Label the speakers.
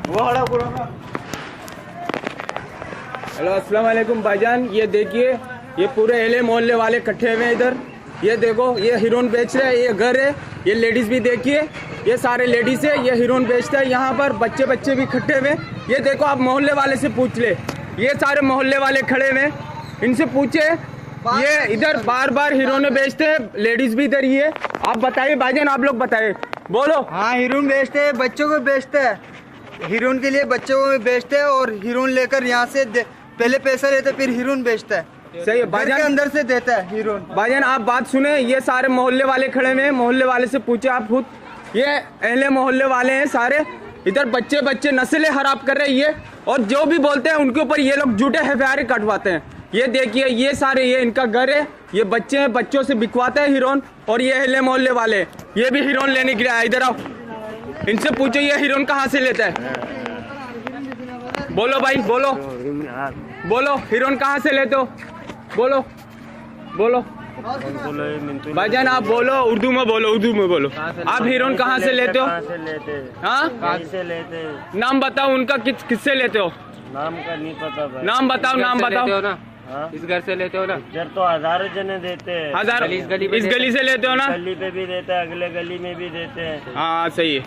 Speaker 1: Hello अस्सलाम वालेकुम भाईजान। ये देखिए, ये पूरे एले मोहल्ले वाले इकट्ठे हुए हैं इधर। ये देखो, ये हीरोइन बेच रहे हैं। ये घर है, ये लेडीज भी देखिए, ये सारे लेडीज है, ये हीरोइन बेचता है। यहाँ पर बच्चे भी इकट्ठे हुए। ये देखो, आप मोहल्ले वाले से पूछ ले, ये सारे मोहल्ले वाले खड़े हुए, इनसे पूछे। ये इधर बार बार हीरोइन बेचते हैं, लेडीज भी इधर ही है। आप बताइए भाईजान, आप लोग बताइए, बोलो।
Speaker 2: हाँ, हीरोइन बेचते हैं, बच्चों को बेचते हैं। हीरोइन के लिए बच्चों को बेचते हैं और हीरोइन लेकर यहाँ से पहले पैसा लेते फिर हीरोइन बेचता है।
Speaker 1: सही है भाईजान,
Speaker 2: अंदर से देता है हीरोइन।
Speaker 1: भाईजान आप बात सुने, ये सारे मोहल्ले वाले खड़े हुए हैं। मोहल्ले वाले से पूछे आप खुद, ये अहले मोहल्ले वाले हैं सारे। इधर बच्चे नस्लें खराब कर रहे हैं ये, और जो भी बोलते हैं उनके ऊपर ये लोग झूठे एफआईआर कटवाते हैं। ये देखिए, ये सारे, ये इनका घर है, ये बच्चे हैं, बच्चों से बिकवाते हैं हीरोइन। और ये अहले मोहल्ले वाले, ये भी हीरोइन लेने के लिए आए। इधर आओ, इनसे पूछो ये हीरोइन कहाँ से लेता है। बोलो भाई, बोलो बोलो, हीरोइन कहाँ से लेते हो, बोलो बोलो भाईजान, आप बोलो, उर्दू में बोलो, उर्दू में बोलो। आप हीरोइन कहाँ से लेते हो? हाँ, कहाँ से लेते? नाम बताओ उनका, किससे लेते हो?
Speaker 3: नाम का नहीं पता भाई।
Speaker 1: नाम बताओ, नाम बताओ ना।
Speaker 3: इस घर से लेते हो ना? इधर तो हजारों जने देते हैं।
Speaker 1: हजार इस गली से लेते हो ना?
Speaker 3: गली पे भी देते हैं, अगले गली में भी देते हैं।
Speaker 1: हाँ सही है।